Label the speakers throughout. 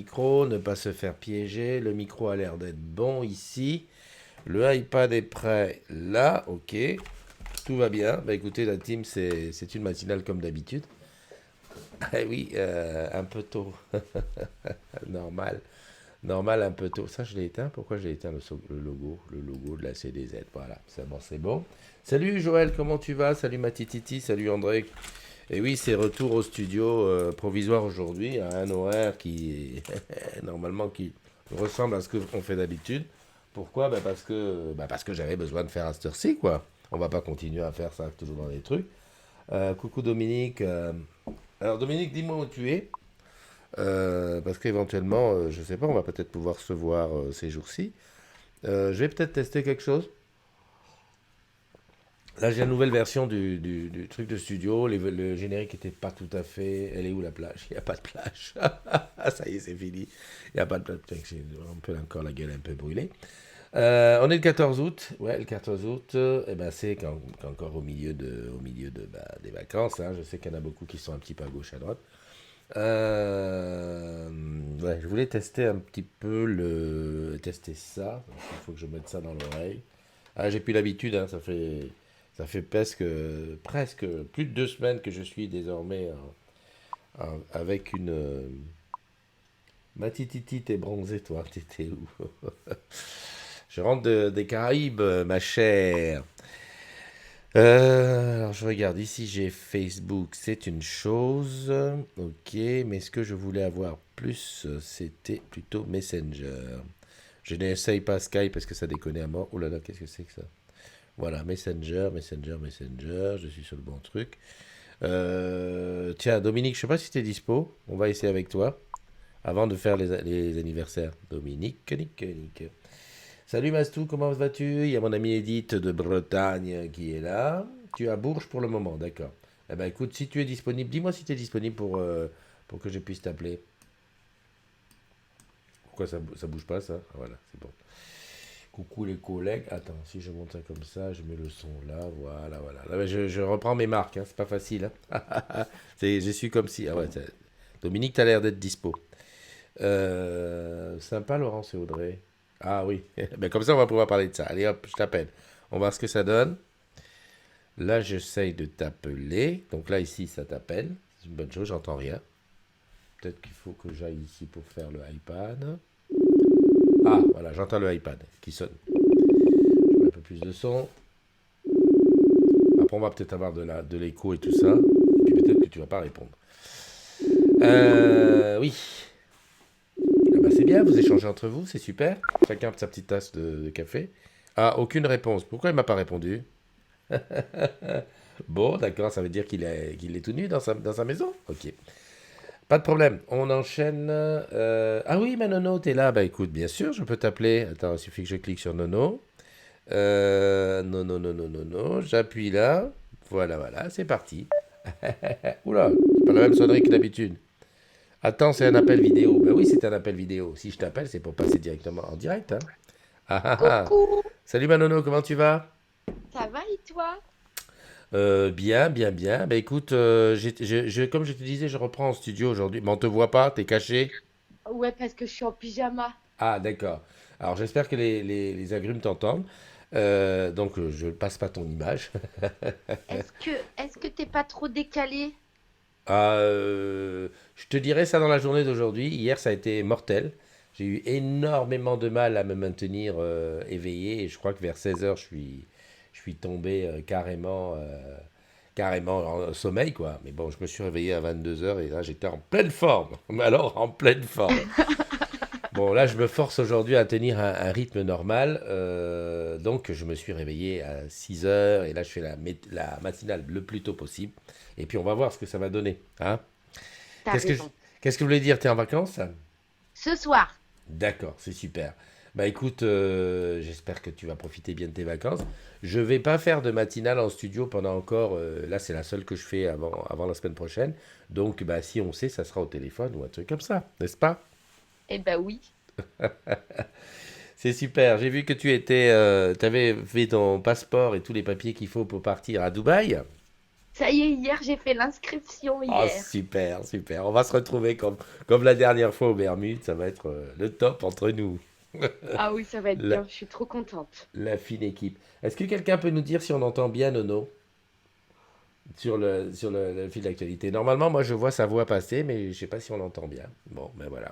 Speaker 1: micro, ne pas se faire piéger. Le micro a l'air d'être bon ici. Le iPad est prêt là, ok. Tout va bien. Bah écoutez, la team, c'est une matinale comme d'habitude. Ah oui, un peu tôt. Normal. Normal, un peu tôt. Ça, je l'ai éteint. Pourquoi j'ai éteint le logo de la CDZ? Voilà, c'est bon, c'est bon. Salut Joël, comment tu vas? Salut Matititi, salut André. Et oui, c'est retour au studio provisoire aujourd'hui, à un horaire qui, normalement, qui ressemble à ce qu'on fait d'habitude. Pourquoi? Parce que j'avais besoin de faire à cette heure-ci, quoi. On va pas continuer à faire ça toujours dans les trucs. Coucou Dominique. Alors Dominique, dis-moi où tu es. Parce qu'éventuellement, je sais pas, on va peut-être pouvoir se voir ces jours-ci. Je vais peut-être tester quelque chose. Là, j'ai la nouvelle version du truc de studio. Le générique était pas tout à fait. Elle est où la plage? Il n'y a pas de plage. Ah, ça y est, c'est fini. Il n'y a pas de plage. Putain, j'ai un peu encore la gueule un peu brûlée. On est le 14 août. Ouais, le 14 août, eh ben, c'est qu'encore des vacances, hein. Je sais qu'il y en a beaucoup qui sont un petit peu à gauche, à droite. Ouais, je voulais tester un petit peu tester ça. Donc, il faut que je mette ça dans l'oreille. Ah, j'ai plus l'habitude, hein, ça fait presque plus de 2 semaines que je suis désormais avec une. Ma tititi, t'es bronzé, toi, t'étais où? Je rentre des Caraïbes, ma chère. Alors je regarde ici, j'ai Facebook, c'est une chose, ok, mais ce que je voulais avoir plus, c'était plutôt Messenger. Je n'essaye pas Skype parce que ça déconne à mort. Oh là là, qu'est-ce que c'est que ça? Voilà, Messenger, je suis sur le bon truc. Tiens, Dominique, je sais pas si tu es dispo, on va essayer avec toi avant de faire les anniversaires. Dominique, Nick. Salut Mastou, comment vas-tu? Il y a mon ami Edith de Bretagne qui est là. Tu es à Bourges pour le moment, d'accord. Eh ben écoute, si tu es disponible, dis-moi si tu es disponible pour que je puisse t'appeler. Pourquoi ça bouge pas ça? Ah, voilà, c'est bon. Coucou les collègues. Attends, si je monte ça comme ça, je mets le son là, voilà. Là, ben, je reprends mes marques, hein, c'est pas facile, hein. Je suis comme si. Ah ouais, Dominique, t'as l'air d'être dispo. Sympa, Laurence et Audrey. Ah oui, ben, comme ça on va pouvoir parler de ça. Allez hop, je t'appelle. On va voir ce que ça donne. Là, j'essaye de t'appeler. Donc là, ici, ça t'appelle. C'est une bonne chose, j'entends rien. Peut-être qu'il faut que j'aille ici pour faire le iPad. Ah, voilà, j'entends le iPad qui sonne. Je mets un peu plus de son. Après, on va peut-être avoir de l'écho et tout ça. Et puis peut-être que tu vas pas répondre. Oui. Ah bah, c'est bien, vous échangez entre vous, c'est super. Chacun sa petite tasse de café. Ah, aucune réponse. Pourquoi il m'a pas répondu? Bon, d'accord, ça veut dire qu'il est tout nu dans sa maison? Ok. Pas de problème. On enchaîne. Ah oui, ma Nono, t'es là. Bah écoute, bien sûr, je peux t'appeler. Attends, il suffit que je clique sur Nono. Non, non, non, non, non, non. J'appuie là. Voilà, c'est parti. Oula, c'est pas la même sonnerie que d'habitude. Attends, c'est un appel vidéo. Bah oui, c'est un appel vidéo. Si je t'appelle, c'est pour passer directement en direct, hein. Ah ah ah.
Speaker 2: Coucou,
Speaker 1: Salut Manono, comment tu vas?
Speaker 2: ça va et toi?
Speaker 1: Bien, bien, bien. Bah écoute, comme je te disais, je reprends en studio aujourd'hui. Mais on te voit pas, t'es caché.
Speaker 2: Ouais, parce que je suis en pyjama.
Speaker 1: Ah, d'accord. Alors j'espère que les agrumes t'entendent. Donc je ne passe pas ton image.
Speaker 2: Est-ce que t'es pas trop décalé?
Speaker 1: Ah, je te dirai ça dans la journée d'aujourd'hui. Hier, ça a été mortel. J'ai eu énormément de mal à me maintenir éveillé. Et je crois que vers 16 heures, je suis tombé carrément en sommeil, quoi. Mais bon, je me suis réveillé à 22 heures et là, j'étais en pleine forme. Mais alors, en pleine forme. Bon, là, je me force aujourd'hui à tenir un rythme normal. Donc, je me suis réveillé à 6 heures et là, je fais la matinale le plus tôt possible. Et puis, on va voir ce que ça va donner, hein.
Speaker 2: T'as
Speaker 1: Qu'est-ce que je,
Speaker 2: raison.
Speaker 1: qu'est-ce que vous voulez dire? T'es en vacances?
Speaker 2: Ce soir.
Speaker 1: D'accord, c'est super. Bah écoute, j'espère que tu vas profiter bien de tes vacances. Je vais pas faire de matinale en studio pendant encore. Là, c'est la seule que je fais avant la semaine prochaine. Donc, bah, si on sait, ça sera au téléphone ou un truc comme ça, n'est-ce pas?
Speaker 2: Eh ben oui.
Speaker 1: C'est super. J'ai vu que tu avais fait ton passeport et tous les papiers qu'il faut pour partir à Dubaï.
Speaker 2: Ça y est, hier, j'ai fait l'inscription
Speaker 1: Ah,
Speaker 2: hier.
Speaker 1: super, super. On va se retrouver comme la dernière fois aux Bermudes. Ça va être le top entre nous.
Speaker 2: Ah oui, ça va être
Speaker 1: La,
Speaker 2: bien, je suis trop contente.
Speaker 1: la fine équipe. Est-ce que quelqu'un peut nous dire si on entend bien Nono le fil d'actualité? Normalement, moi, je vois sa voix passer, mais je sais pas si on l'entend bien. Bon, ben voilà.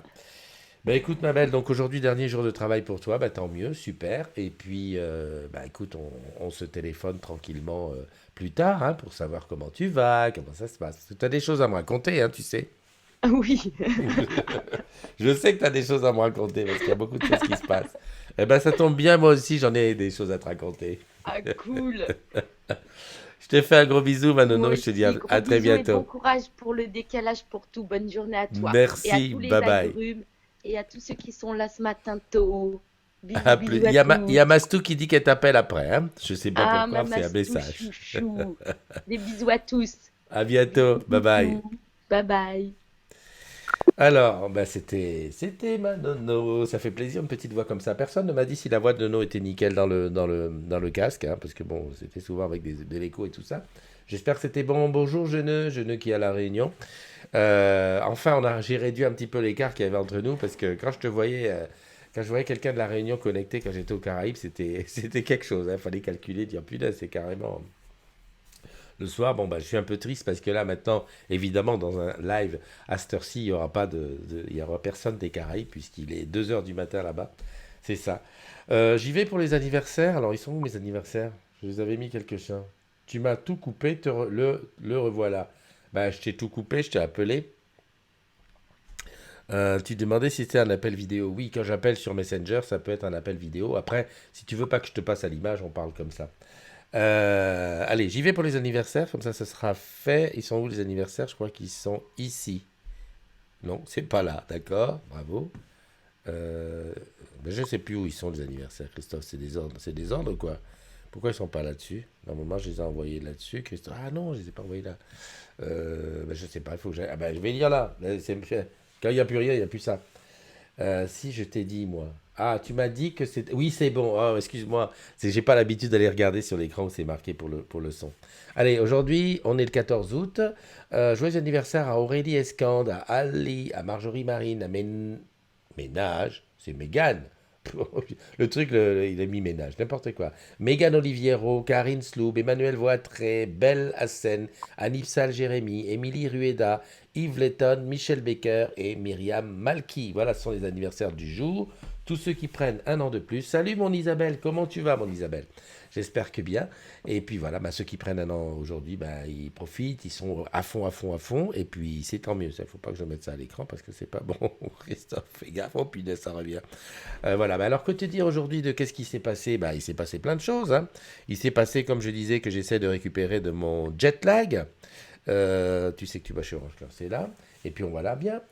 Speaker 1: Ben écoute, ma belle, donc aujourd'hui, dernier jour de travail pour toi, bah tant mieux, super. Et puis, bah écoute, on se téléphone tranquillement plus tard hein, pour savoir comment tu vas, comment ça se passe. Tu as des choses à me raconter, hein, tu sais.
Speaker 2: Ah oui,
Speaker 1: Je sais que tu as des choses à me raconter parce qu'il y a beaucoup de choses qui se passent. Eh ben, ça tombe bien, moi aussi, j'en ai des choses à te raconter.
Speaker 2: ah cool.
Speaker 1: Je te fais un gros bisou,
Speaker 2: Moi
Speaker 1: Manono, je te dis
Speaker 2: aussi,
Speaker 1: à
Speaker 2: gros
Speaker 1: très
Speaker 2: bisous et bon
Speaker 1: bientôt.
Speaker 2: courage pour le décalage pour tout. Bonne journée à toi et à
Speaker 1: Merci,
Speaker 2: tous
Speaker 1: bye
Speaker 2: les
Speaker 1: bye.
Speaker 2: agrumes et à tous ceux qui sont là ce matin tôt. Bisous,
Speaker 1: À plus.
Speaker 2: bisous à
Speaker 1: Il y a
Speaker 2: tous.
Speaker 1: Mastou qui dit qu'elle t'appelle après. Hein. Je sais pas
Speaker 2: Ah,
Speaker 1: pourquoi, c'est un
Speaker 2: maman, tout
Speaker 1: message.
Speaker 2: chouchou. Des bisous à tous.
Speaker 1: À
Speaker 2: Bisous,
Speaker 1: bientôt, bye bye.
Speaker 2: bisous. Bye bye.
Speaker 1: Alors, bah c'était ma nono. Ça fait plaisir, une petite voix comme ça. Personne ne m'a dit si la voix de nono était nickel dans le casque, hein, parce que bon, c'était souvent avec de l'écho et tout ça. J'espère que c'était bon. Bonjour, jeune qui est à la Réunion. Enfin, j'ai réduit un petit peu l'écart qu'il y avait entre nous, parce que quand je voyais quelqu'un de la Réunion connecté quand j'étais aux Caraïbes, c'était quelque chose. Il fallait calculer, dire putain, c'est carrément. Le soir, bon, bah, je suis un peu triste parce que là, maintenant, évidemment, dans un live à cette heure-ci, il n'y aura pas il y aura personne des Caraïbes puisqu'il est 2 heures du matin là-bas. C'est ça. J'y vais pour les anniversaires. Alors, ils sont où mes anniversaires? Je vous avais mis quelques-uns. Tu m'as tout coupé, le revoilà. Bah, je t'ai tout coupé, je t'ai appelé. Tu demandais si c'était un appel vidéo. Oui, quand j'appelle sur Messenger, ça peut être un appel vidéo. Après, si tu veux pas que je te passe à l'image, on parle comme ça. Allez, j'y vais pour les anniversaires, comme ça sera fait. Ils sont où les anniversaires? Je crois qu'ils sont ici. Non, c'est pas là, d'accord, bravo. Euh, ben, je sais plus où ils sont les anniversaires, Christophe, c'est des ordres quoi. Pourquoi ils sont pas là-dessus? Normalement, je les ai envoyés là-dessus, Christophe. Ah non, je les ai pas envoyés là. Ben, je sais pas, il faut que j'aille. Ah ben, je vais lire là. Quand il n'y a plus rien, il n'y a plus ça. Si je t'ai dit, moi. Ah, tu m'as dit que c'est. Oui, c'est bon. Oh, excuse-moi. J'ai pas l'habitude d'aller regarder sur l'écran où c'est marqué pour le son. Allez, aujourd'hui, on est le 14 août. Joyeux anniversaire à Aurélie Escande, à Ali, à Marjorie Marine, à Ménage. C'est Mégane. Le truc, il a mis ménage, n'importe quoi. Mégane Oliviero, Karine Sloub, Emmanuel Voitré, Belle Hassen, Anifsal Jérémy, Émilie Rueda, Yves Letton, Michel Becker et Myriam Malky. Voilà, ce sont les anniversaires du jour. Tous ceux qui prennent un an de plus. Salut mon Isabelle, comment tu vas mon Isabelle? J'espère que bien. Et puis voilà, bah, ceux qui prennent un an aujourd'hui, bah, ils profitent, ils sont à fond, à fond, à fond. Et puis c'est tant mieux. Il ne faut pas que je mette ça à l'écran parce que c'est pas bon. Christophe, fais gaffe, oh punaise, ça revient. Voilà, bah, alors que te dire aujourd'hui de qu'est-ce qui s'est passé? Bah, il s'est passé plein de choses. Hein. Il s'est passé, comme je disais, que j'essaie de récupérer de mon jet lag. Tu sais que tu vas chez Orange Cœur, c'est là. Et puis on va là bien.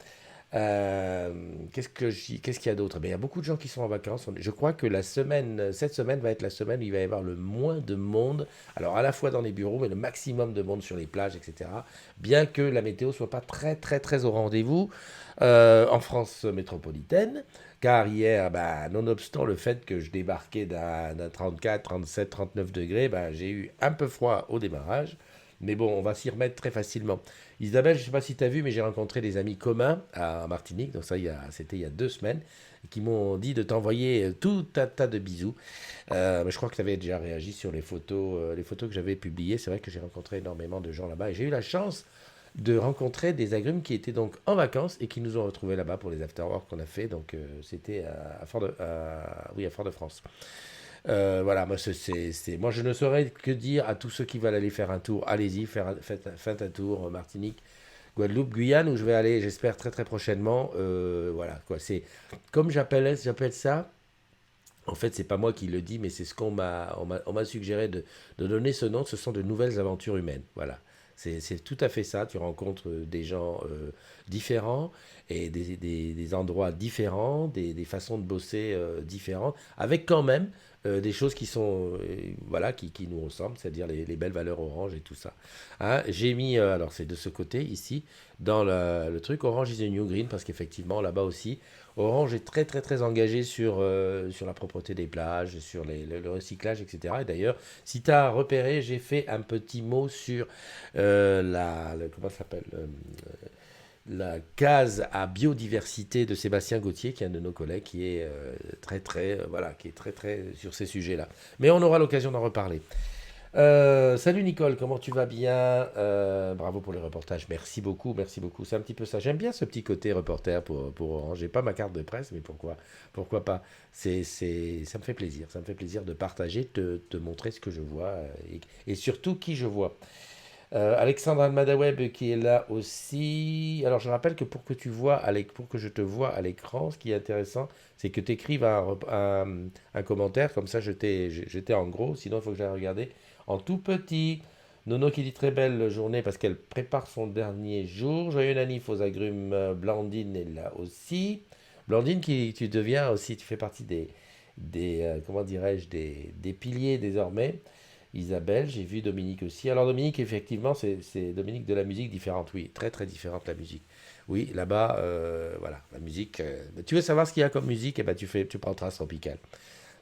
Speaker 1: Qu'est-ce qu'il y a d'autre? Ben, il y a beaucoup de gens qui sont en vacances. Je crois que cette semaine va être la semaine où il va y avoir le moins de monde. Alors à la fois dans les bureaux, mais le maximum de monde sur les plages, etc. Bien que la météo soit pas très très très au rendez-vous en France métropolitaine. Car hier, bah, nonobstant le fait que je débarquais d'un 34, 37, 39 degrés, bah, j'ai eu un peu froid au démarrage. Mais bon, on va s'y remettre très facilement. Isabelle, je ne sais pas si tu as vu, mais j'ai rencontré des amis communs à Martinique, donc ça, c'était il y a 2 semaines, qui m'ont dit de t'envoyer tout un tas de bisous. Mais je crois que tu avais déjà réagi sur les photos que j'avais publiées. C'est vrai que j'ai rencontré énormément de gens là-bas et j'ai eu la chance de rencontrer des agrumes qui étaient donc en vacances et qui nous ont retrouvés là-bas pour les after-work qu'on a fait. Donc c'était oui, à Fort-de-France. Voilà, moi, moi, je ne saurais que dire à tous ceux qui veulent aller faire un tour, allez-y, faites un tour, Martinique, Guadeloupe, Guyane, où je vais aller, j'espère, très très prochainement. Voilà, quoi, c'est comme j'appelle ça. En fait, c'est pas moi qui le dis, mais c'est ce on m'a suggéré de donner ce nom. Ce sont de nouvelles aventures humaines. Voilà. C'est tout à fait ça. Tu rencontres des gens différents et des endroits différents, des façons de bosser différentes, avec quand même des choses qui sont, voilà, qui nous ressemblent, c'est-à-dire les belles valeurs orange et tout ça. Hein, j'ai mis, alors c'est de ce côté ici, dans le truc Orange is the New Green, parce qu'effectivement, là-bas aussi, Orange est très très très engagé sur la propreté des plages, sur le recyclage, etc. Et d'ailleurs, si tu as repéré, j'ai fait un petit mot sur comment ça s'appelle la case à biodiversité de Sébastien Gauthier, qui est un de nos collègues, qui est très très voilà, qui est très très sur ces sujets-là. Mais on aura l'occasion d'en reparler. Salut Nicole, comment tu vas bien? Bravo pour les reportages, merci beaucoup, merci beaucoup. C'est un petit peu ça. J'aime bien ce petit côté reporter pour Orange. J'ai pas ma carte de presse, mais pourquoi pas? Ça me fait plaisir. Ça me fait plaisir de partager, de te montrer ce que je vois et surtout qui je vois. Alexandre Almadaweb qui est là aussi. Alors je rappelle que pour que je te vois à l'écran, ce qui est intéressant, c'est que tu écrives un commentaire, comme ça j'étais en gros, sinon il faut que j'aille regarder en tout petit. Nono qui dit très belle journée parce qu'elle prépare son dernier jour. Joyeux Nanif aux agrumes, Blandine est là aussi. Blandine tu deviens aussi, tu fais partie des comment dirais-je, des piliers désormais. Isabelle, j'ai vu Dominique aussi. Alors Dominique, effectivement, c'est Dominique de la musique différente, oui, très très différente la musique. Oui, là-bas, voilà, la musique. Tu veux savoir ce qu'il y a comme musique? Eh ben, tu prends Trace Tropicale.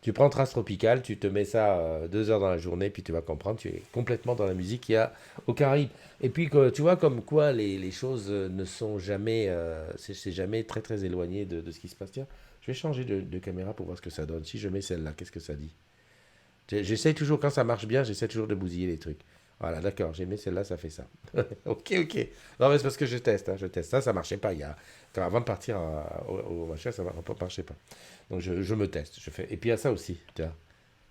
Speaker 1: Tu prends Trace Tropicale, tu te mets ça 2 heures dans la journée, puis tu vas comprendre, tu es complètement dans la musique qu'il y a aux Caraïbes. Et puis, tu vois, comme quoi les choses ne sont jamais, c'est jamais très très éloigné de ce qui se passe. Tiens, je vais changer de caméra pour voir ce que ça donne. Si je mets celle-là, qu'est-ce que ça dit? J'essaie toujours, quand ça marche bien, j'essaie toujours de bousiller les trucs. Voilà, d'accord, j'ai mis celle-là, ça fait ça. Ok, ok. Non, mais c'est parce que je teste, hein, je teste. Ça marchait pas. Avant de partir au machin, ça ne marchait pas. Donc je me teste, je fais. Et puis il y a ça aussi, tiens.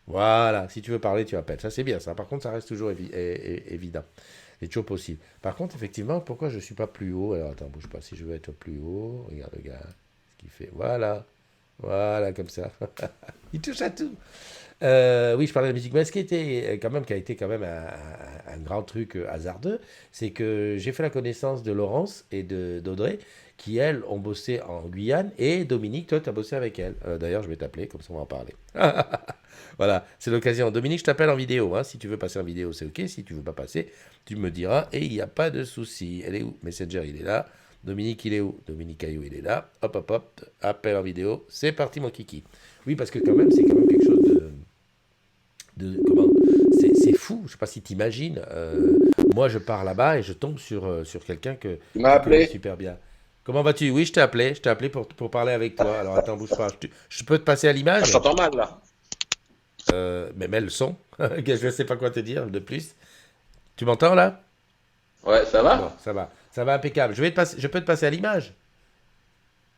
Speaker 1: Voilà, si tu veux parler, tu appelles. Ça, c'est bien, ça. Par contre, ça reste toujours évident. C'est toujours possible. Par contre, effectivement, pourquoi je ne suis pas plus haut? Alors, attends, bouge pas. Si je veux être plus haut, regarde le gars, ce qu'il fait. Voilà. Voilà, comme ça. Il touche à tout. Oui, je parlais de la musique, mais ce qui a été quand même un grand truc hasardeux, c'est que j'ai fait la connaissance de Laurence et d'Audrey, qui elles ont bossé en Guyane, et Dominique, toi, tu as bossé avec elles. D'ailleurs, je vais t'appeler, comme ça on va en parler. Voilà, c'est l'occasion. Dominique, je t'appelle en vidéo, hein. Si tu veux passer en vidéo, c'est ok. Si tu veux pas passer, tu me diras, et il n'y a pas de souci. Elle est où? Messenger, il est là. Dominique, il est où? Dominique Ayou, il est là. Hop, hop, hop. Appel en vidéo. C'est parti, mon kiki. Oui, parce que quand même, c'est quand même quelque chose comment c'est fou, je sais pas si t'imagines. Moi je pars là-bas et je tombe sur quelqu'un
Speaker 3: Tu m'as
Speaker 1: que je connais
Speaker 3: appelé?
Speaker 1: super bien. Comment vas-tu? Oui, je t'ai appelé pour parler avec toi. Alors attends, bouge pas. Je peux te passer à
Speaker 3: Ah, je
Speaker 1: l'image.
Speaker 3: t'entends mal là.
Speaker 1: Mais mets le son. Je ne sais pas quoi te dire de plus. Tu m'entends là?
Speaker 3: Ouais, ça
Speaker 1: Bon,
Speaker 3: va?
Speaker 1: ça va impeccable. Je peux te passer à l'image.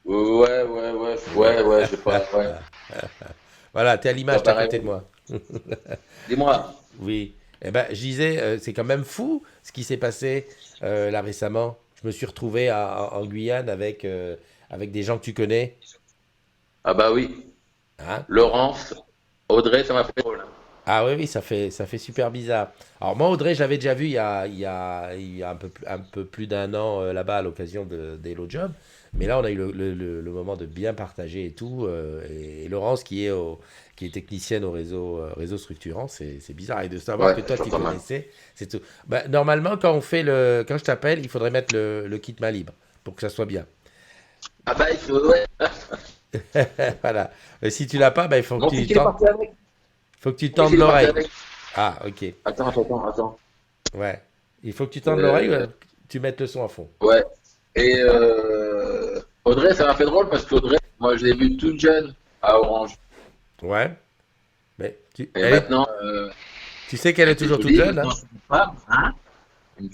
Speaker 3: Ouais, j'ai pas. Ouais,
Speaker 1: Voilà, t'es à
Speaker 3: pas
Speaker 1: l'image, t'es à
Speaker 3: pareil.
Speaker 1: côté de moi.
Speaker 3: Dis-moi.
Speaker 1: Oui. Eh ben, je disais, c'est quand même fou ce qui s'est passé là récemment. Je me suis retrouvé en Guyane avec des gens que tu connais.
Speaker 3: Ah bah oui.
Speaker 1: Hein?
Speaker 3: Laurence, Audrey, ça m'a fait drôle.
Speaker 1: Ah oui, oui, ça fait super bizarre. Alors moi, Audrey, j'avais déjà vu il y a un peu plus d'un an là-bas à l'occasion d'Hello Job. Mais là, on a eu le moment de bien partager et tout. Et Laurence, qui est technicienne au réseau structurant, c'est bizarre. Et de savoir
Speaker 3: Ouais,
Speaker 1: que toi,
Speaker 3: je
Speaker 1: tu
Speaker 3: t'entends mal.
Speaker 1: connaissais, c'est tout. Bah, normalement, quand je t'appelle, il faudrait mettre le kit main libre pour que ça soit bien.
Speaker 3: Ah bah ouais.
Speaker 1: Voilà. Si tu l'as pas, bah,
Speaker 3: Mon fils il est parti avec.
Speaker 1: faut que tu
Speaker 3: Mon fils
Speaker 1: tendes
Speaker 3: il est parti
Speaker 1: l'oreille.
Speaker 3: avec.
Speaker 1: Ah, ok.
Speaker 3: Attends.
Speaker 1: Ouais. Il faut que tu tendes l'oreille,
Speaker 3: Euh,
Speaker 1: tu mettes le son à fond.
Speaker 3: ouais. Et Audrey, ça m'a fait drôle parce qu'Audrey, moi je l'ai vue toute jeune à Orange.
Speaker 1: Ouais. Mais
Speaker 3: Et maintenant,
Speaker 1: tu sais qu'elle
Speaker 3: elle
Speaker 1: est
Speaker 3: était
Speaker 1: toujours toute
Speaker 3: jolie,
Speaker 1: jeune, hein?
Speaker 3: maintenant c'est une femme, hein? Une-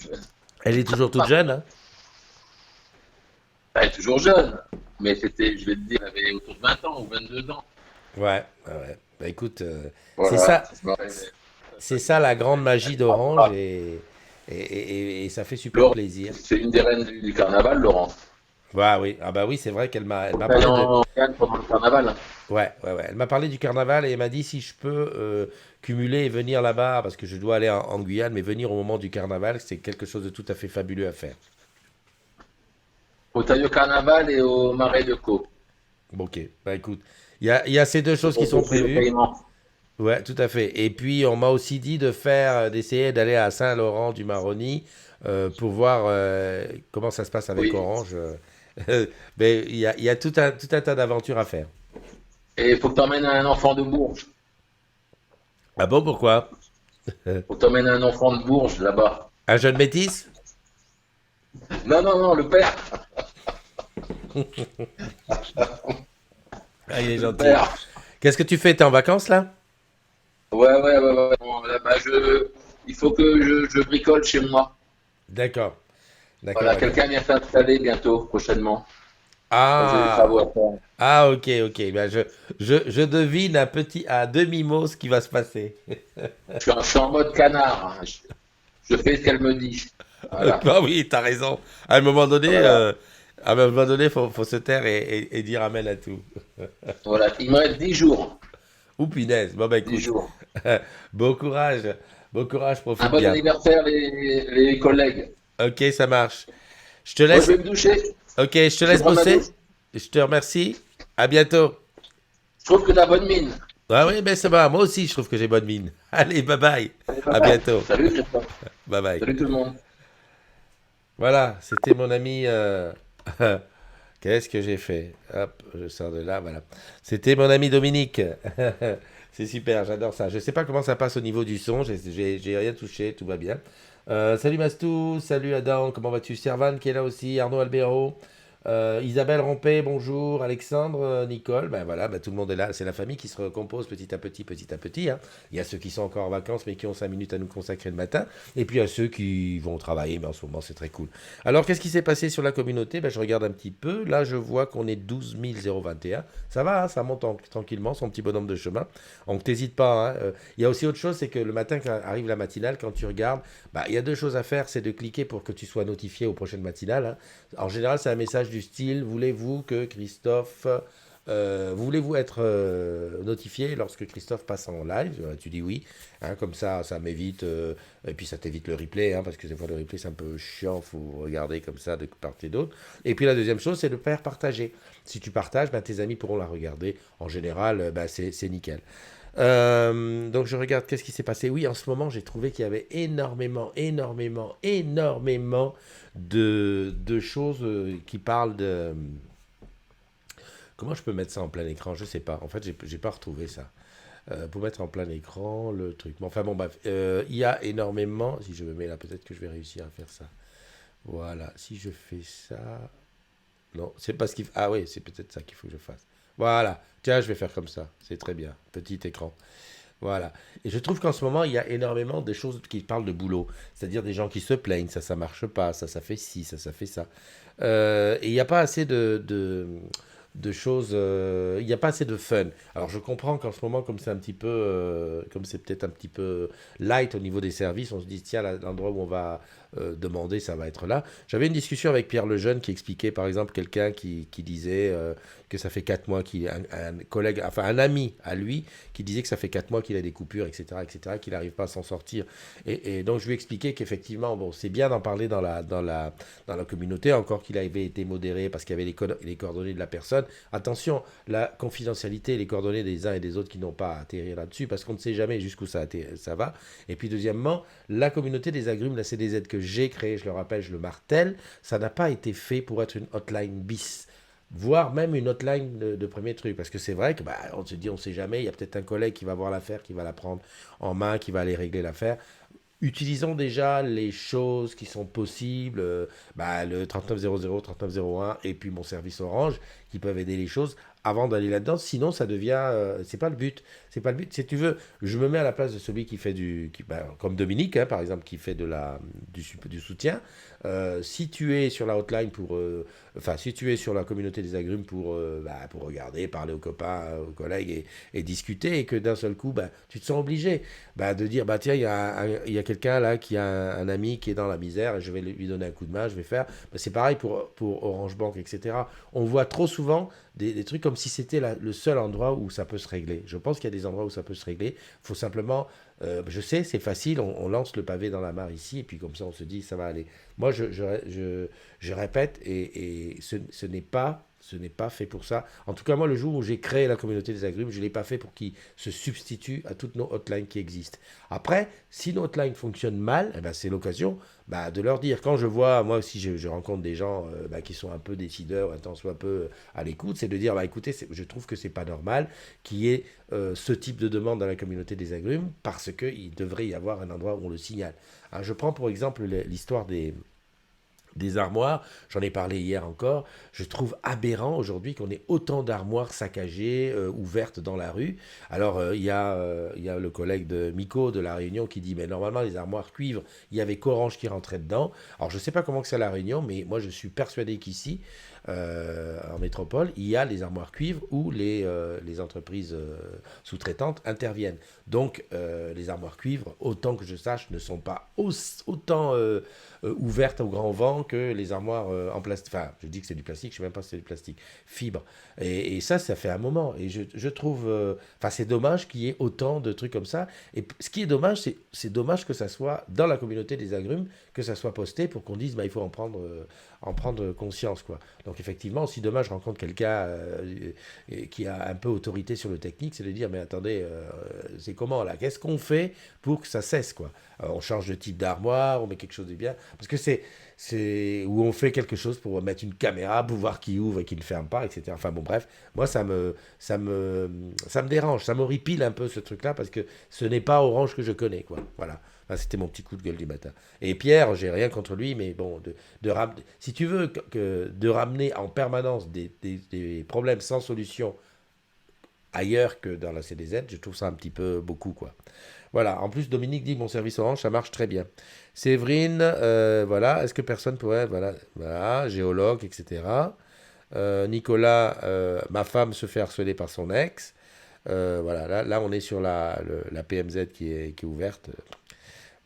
Speaker 1: Elle est toujours toute jeune, hein?
Speaker 3: Elle est toujours jeune, mais c'était, je vais te dire, elle avait autour de 20 ans ou 22 ans.
Speaker 1: Ouais, ouais, ouais. Bah écoute, c'est
Speaker 3: Voilà,
Speaker 1: ça,
Speaker 3: ça m'arrive.
Speaker 1: c'est ça la grande magie d'Orange et ça fait super
Speaker 3: Laurent,
Speaker 1: plaisir.
Speaker 3: c'est une des reines du carnaval, Laurent.
Speaker 1: Ouais, oui. Ah bah oui, c'est vrai elle m'a
Speaker 3: Elle est
Speaker 1: parlé de.
Speaker 3: en Cannes pendant le carnaval, hein.
Speaker 1: Ouais, ouais, ouais. Elle m'a parlé du carnaval et elle m'a dit si je peux cumuler et venir là-bas parce que je dois aller en Guyane, mais venir au moment du carnaval, c'est quelque chose de tout à fait fabuleux à faire.
Speaker 3: Au Taillot Carnaval et au Marais de Caux.
Speaker 1: Bon, ok, bah écoute, il y a ces deux
Speaker 3: C'est
Speaker 1: choses qui
Speaker 3: pour
Speaker 1: sont
Speaker 3: bosser le
Speaker 1: prévues.
Speaker 3: paiement.
Speaker 1: Ouais, tout à fait. Et puis, on m'a aussi dit d'essayer d'aller à Saint-Laurent-du-Maroni pour voir comment ça se passe avec
Speaker 3: Oui.
Speaker 1: Orange. Mais il y a tout un tas d'aventures à faire.
Speaker 3: Et il faut que tu emmènes un enfant de Bourges.
Speaker 1: Ah bon, pourquoi?
Speaker 3: Faut que tu emmènes un enfant de Bourges là-bas.
Speaker 1: Un jeune métis?
Speaker 3: Non, non, non, le père.
Speaker 1: Ah, il est
Speaker 3: Le
Speaker 1: gentil.
Speaker 3: père.
Speaker 1: Qu'est-ce que tu fais? T'es en vacances là?
Speaker 3: Ouais, ouais, ouais, ouais. Bon, là-bas, il faut que je bricole chez moi.
Speaker 1: D'accord, d'accord,
Speaker 3: Voilà,
Speaker 1: d'accord.
Speaker 3: quelqu'un vient s'installer bientôt, prochainement. Donc j'ai des
Speaker 1: Ah,
Speaker 3: travaux à faire.
Speaker 1: ok, ok. Ben, je devine à demi-mot ce qui va se passer.
Speaker 3: Je suis en mode canard, hein. Je fais ce qu'elle me dit. Voilà,
Speaker 1: Bah oui, t'as raison. À un moment donné,
Speaker 3: voilà,
Speaker 1: faut se taire et dire amen à tout.
Speaker 3: voilà. Il me reste 10 jours.
Speaker 1: Ou punaise. Bon, bah
Speaker 3: 10
Speaker 1: écoute,
Speaker 3: jours.
Speaker 1: bon courage. Bon courage,
Speaker 3: Un
Speaker 1: profite
Speaker 3: bon
Speaker 1: bien.
Speaker 3: anniversaire, les collègues.
Speaker 1: Ok, ça marche. Je te
Speaker 3: Moi, je
Speaker 1: laisse.
Speaker 3: vais me doucher.
Speaker 1: Ok, je te
Speaker 3: Je vais
Speaker 1: laisse
Speaker 3: prendre ma douche.
Speaker 1: bosser. Je te remercie. À bientôt.
Speaker 3: Je trouve que t'as bonne mine.
Speaker 1: Ah oui, ben ça va. Moi aussi, je trouve que j'ai bonne mine. Allez, bye bye.
Speaker 3: Allez, bye
Speaker 1: À
Speaker 3: bye.
Speaker 1: bientôt.
Speaker 3: Salut, Christophe.
Speaker 1: Bye bye.
Speaker 3: Salut tout le monde.
Speaker 1: Voilà, c'était mon ami. Qu'est-ce que j'ai fait? Hop, je sors de là, voilà. C'était mon ami Dominique. C'est super, j'adore ça. Je sais pas comment ça passe au niveau du son, j'ai rien touché, tout va bien. Salut Mastou, salut Adam, comment vas-tu? Servan qui est là aussi, Arnaud Albero, Isabelle Rompé, bonjour, Alexandre, Nicole, ben voilà, ben tout le monde est là, c'est la famille qui se recompose petit à petit, petit à petit, hein. Il y a ceux qui sont encore en vacances mais qui ont 5 minutes à nous consacrer le matin, et puis il y a ceux qui vont travailler, mais en ce moment c'est très cool. Alors qu'est-ce qui s'est passé sur la communauté? Ben, je regarde un petit peu, là je vois qu'on est 12 021, ça va, hein, ça monte tranquillement, son petit bonhomme de chemin, donc t'hésites pas, hein. Il y a aussi autre chose, c'est que le matin quand arrive la matinale, quand tu regardes, bah, il y a deux choses à faire, c'est de cliquer pour que tu sois notifié aux prochaines matinales, hein. En général, c'est un message du style, voulez-vous que Christophe... voulez-vous être notifié lorsque Christophe passe en live? Tu dis oui, hein, comme ça m'évite, et puis ça t'évite le replay, hein, parce que des fois le replay c'est un peu chiant, faut regarder comme ça de part et d'autre. Et puis la deuxième chose, c'est de faire partager. Si tu partages, ben, tes amis pourront la regarder. En général, ben, c'est nickel. Donc je regarde qu'est-ce qui s'est passé. Oui, en ce moment, j'ai trouvé qu'il y avait énormément de choses qui parlent de... Comment je peux mettre ça en plein écran? Je sais pas. En fait, j'ai pas retrouvé ça. Pour mettre en plein écran le truc. Mais enfin bon, bref. Il y a énormément... Si je me mets là, peut-être que je vais réussir à faire ça. Voilà. Si je fais ça... Non, c'est pas ce qu'il... Ah oui, c'est peut-être ça qu'il faut que je fasse. Voilà. Tiens, je vais faire comme ça. C'est très bien. Petit écran. Voilà. Et je trouve qu'en ce moment, il y a énormément de choses qui parlent de boulot. C'est-à-dire des gens qui se plaignent, ça marche pas, ça fait ci, ça fait ça. Et il n'y a pas assez de choses, il n'y a pas assez de fun. Alors je comprends qu'en ce moment, comme c'est peut-être un petit peu light au niveau des services, on se dit, tiens, l'endroit où on va demander, ça va être là. J'avais une discussion avec Pierre Lejeune qui expliquait, par exemple, quelqu'un qui disait que ça fait 4 mois un collègue, enfin un ami à lui, qui disait que ça fait 4 mois qu'il a des coupures, etc., qu'il n'arrive pas à s'en sortir. Et donc je lui ai expliqué qu'effectivement, bon, c'est bien d'en parler dans la communauté, encore qu'il avait été modéré parce qu'il y avait les coordonnées de la personne. Attention, la confidentialité et les coordonnées des uns et des autres qui n'ont pas à atterrir là-dessus, parce qu'on ne sait jamais jusqu'où ça va. Et puis deuxièmement, la communauté des agrumes, la CDZ que j'ai créée, je le rappelle, je le martèle, ça n'a pas été fait pour être une hotline bis, voire même une hotline de premier truc, parce que c'est vrai que bah, on se dit, on ne sait jamais, il y a peut-être un collègue qui va voir l'affaire, qui va la prendre en main, qui va aller régler l'affaire. Utilisons déjà les choses qui sont possibles, bah, le 3900, 3901 et puis mon service Orange qui peuvent aider les choses avant d'aller là-dedans. Sinon, ça devient, c'est pas le but. C'est pas le but. Si tu veux, je me mets à la place de celui qui fait comme Dominique, hein, par exemple, qui fait du soutien. Si tu es sur la hotline si tu es sur la communauté des agrumes pour regarder, parler aux copains, aux collègues et discuter, et que d'un seul coup, bah, tu te sens obligé de dire, bah tiens, il y a quelqu'un là qui a un ami qui est dans la misère et je vais lui donner un coup de main, je vais faire. Bah, c'est pareil pour Orange Bank, etc. On voit trop souvent des trucs comme si c'était le seul endroit où ça peut se régler. Je pense qu'il y a des endroits où ça peut se régler. Il faut simplement, je sais, c'est facile, on lance le pavé dans la mare ici et puis comme ça on se dit ça va aller. Moi je répète et ce n'est pas Ce n'est pas fait pour ça. En tout cas, moi, le jour où j'ai créé la communauté des agrumes, je ne l'ai pas fait pour qu'ils se substituent à toutes nos hotlines qui existent. Après, si nos hotlines fonctionnent mal, eh ben, c'est l'occasion de leur dire. Quand je vois, moi aussi, je rencontre des gens qui sont un peu décideurs, un tant soit peu à l'écoute, c'est de dire, écoutez, je trouve que c'est pas normal qu'il y ait ce type de demande dans la communauté des agrumes parce qu'il devrait y avoir un endroit où on le signale. Hein, je prends pour exemple l'histoire des armoires, j'en ai parlé hier encore, je trouve aberrant aujourd'hui qu'on ait autant d'armoires saccagées, ouvertes dans la rue. Alors, il y a le collègue de Miko de La Réunion qui dit, mais normalement, les armoires cuivre, il y avait qu'Orange qui rentrait dedans. Alors, je ne sais pas comment que c'est à La Réunion, mais moi, je suis persuadé qu'ici, en métropole, il y a les armoires cuivre où les entreprises sous-traitantes interviennent. Donc, les armoires cuivre, autant que je sache, ne sont pas autant ouvertes au grand vent que les armoires en plastique. Enfin, je dis que c'est du plastique, je ne sais même pas si c'est du plastique. Fibre. Et ça fait un moment. Et je trouve... c'est dommage qu'il y ait autant de trucs comme ça. Et ce qui est dommage, c'est dommage que ça soit dans la communauté des agrumes, que ça soit posté pour qu'on dise, il faut en prendre conscience, quoi. Donc effectivement, si demain je rencontre quelqu'un qui a un peu autorité sur le technique, c'est de dire, mais attendez, c'est comment là? Qu'est-ce qu'on fait pour que ça cesse, quoi? On change de type d'armoire, on met quelque chose de bien, parce que où on fait quelque chose pour mettre une caméra, pour voir qui ouvre et qui ne ferme pas, etc. Enfin bon, bref, moi ça me dérange, ça m'horripile un peu ce truc-là, parce que ce n'est pas Orange que je connais, quoi. Voilà. C'était mon petit coup de gueule du matin. Et Pierre, j'ai rien contre lui, mais bon, si tu veux de ramener en permanence des problèmes sans solution ailleurs que dans la CDZ, je trouve ça un petit peu beaucoup, quoi. Voilà. En plus, Dominique dit mon service Orange, ça marche très bien. Séverine, voilà. Est-ce que personne pourrait, voilà, géologue, etc. Nicolas, ma femme se fait harceler par son ex. Voilà. Là, on est sur la PMZ qui est ouverte.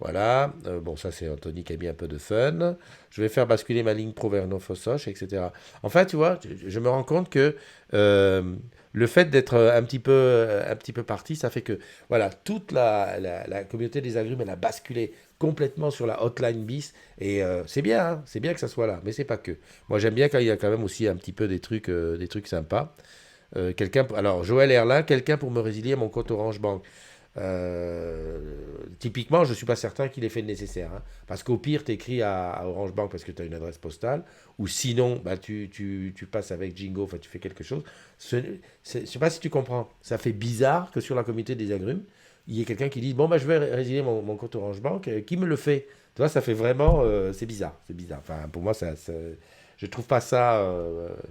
Speaker 1: Voilà, bon ça c'est Anthony qui a mis un peu de fun. Je vais faire basculer ma ligne pro vers Nofosoche, etc. En fait, tu vois, je me rends compte que le fait d'être un petit peu parti, ça fait que voilà, toute la communauté des agrumes, elle a basculé complètement sur la hotline bis. Et c'est bien, hein, c'est bien que ça soit là, mais c'est pas que. Moi j'aime bien quand il y a quand même aussi un petit peu des trucs sympas. Alors Joël Erlin, quelqu'un pour me résilier mon compte Orange Bank. Typiquement, je ne suis pas certain qu'il ait fait le nécessaire. Hein, parce qu'au pire, tu écris à Orange Bank parce que tu as une adresse postale. Ou sinon, tu passes avec Jingo, enfin, tu fais quelque chose. Je ne sais pas si tu comprends. Ça fait bizarre que sur la communauté des agrumes, il y ait quelqu'un qui dit bon, je vais résilier mon compte Orange Bank. Qui me le fait? Tu vois, ça fait vraiment. C'est bizarre. C'est bizarre. Enfin, pour moi, je trouve pas ça,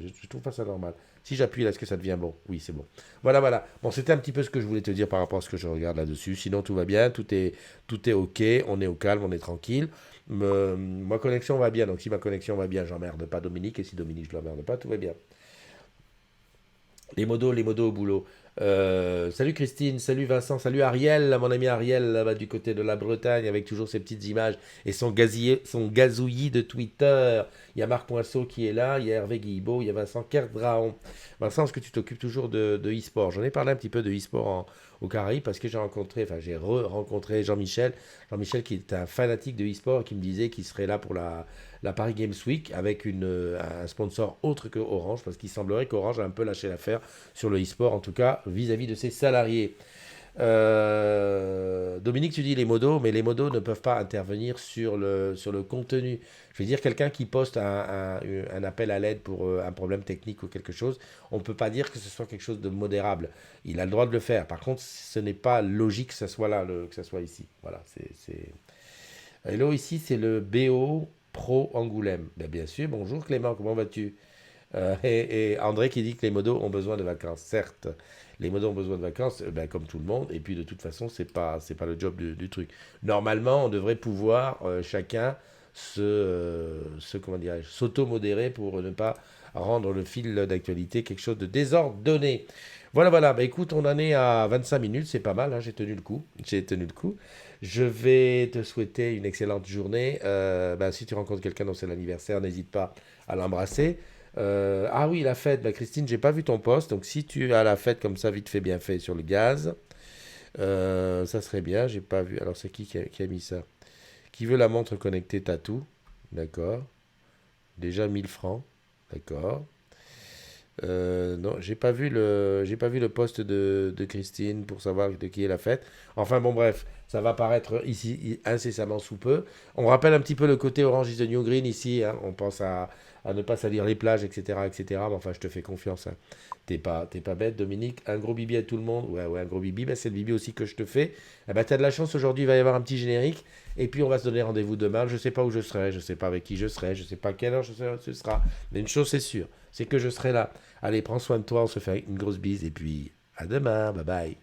Speaker 1: je trouve pas ça normal. Si j'appuie là, est-ce que ça devient bon? Oui, c'est bon. Voilà. Bon, c'était un petit peu ce que je voulais te dire par rapport à ce que je regarde là-dessus. Sinon, tout va bien, tout est OK, on est au calme, on est tranquille. Ma connexion va bien, donc si ma connexion va bien, j'emmerde pas Dominique, et si Dominique, je l'emmerde pas, tout va bien. Les modos au boulot. Salut Christine, salut Vincent, salut Ariel, mon ami Ariel, là-bas du côté de la Bretagne, avec toujours ses petites images et son gazouillis de Twitter. Il y a Marc Poinceau qui est là, il y a Hervé Guilbeault, il y a Vincent Kerdraon. Vincent, est-ce que tu t'occupes toujours de e-sport? J'en ai parlé un petit peu de e-sport au Caraïbes parce que j'ai rencontré Jean-Michel. Jean-Michel qui est un fanatique de e-sport et qui me disait qu'il serait là pour la Paris Games Week avec un sponsor autre que Orange, parce qu'il semblerait qu'Orange a un peu lâché l'affaire sur le e-sport, en tout cas vis-à-vis de ses salariés. Dominique, tu dis les modos, mais les modos ne peuvent pas intervenir sur le contenu. Je veux dire, quelqu'un qui poste un appel à l'aide pour un problème technique ou quelque chose, on ne peut pas dire que ce soit quelque chose de modérable. Il a le droit de le faire. Par contre, ce n'est pas logique que ça soit là, que ça soit ici. Voilà, Hello, ici, c'est le BO Pro Angoulême. Bien sûr, bonjour Clément, comment vas-tu? Et André qui dit que les modos ont besoin de vacances. Certes, les modos ont besoin de vacances, comme tout le monde. Et puis de toute façon, c'est pas le job du truc. Normalement, on devrait pouvoir chacun comment dirais-je, s'auto-modérer pour ne pas rendre le fil d'actualité quelque chose de désordonné. Voilà. Écoute, on en est à 25 minutes, c'est pas mal, hein, j'ai tenu le coup. Je vais te souhaiter une excellente journée. Si tu rencontres quelqu'un dont c'est l'anniversaire, n'hésite pas à l'embrasser. Ah oui, la fête. Christine, j'ai pas vu ton post. Donc si tu as la fête comme ça, vite fait, bien fait sur le gaz, ça serait bien. J'ai pas vu. Alors c'est qui a mis ça? Qui veut la montre connectée Tatou? D'accord. Déjà 1000 francs. D'accord. Non, j'ai pas vu le post de Christine pour savoir de qui est la fête. Enfin bon, bref, ça va paraître ici incessamment sous peu. On rappelle un petit peu le côté Orange is the New Green ici, hein. On pense à ne pas salir les plages, etc., etc. Mais enfin, je te fais confiance, hein. T'es pas bête, Dominique. Un gros bibi à tout le monde. Ouais, ouais, un gros bibi. Ben, c'est le bibi aussi que je te fais. Eh ben, t'as de la chance aujourd'hui, il va y avoir un petit générique. Et puis, on va se donner rendez-vous demain. Je sais pas où je serai, je sais pas avec qui je serai, je sais pas à quelle heure ce sera. Mais une chose c'est sûre, c'est que je serai là. Allez, prends soin de toi, on se fait une grosse bise et puis à demain, bye bye.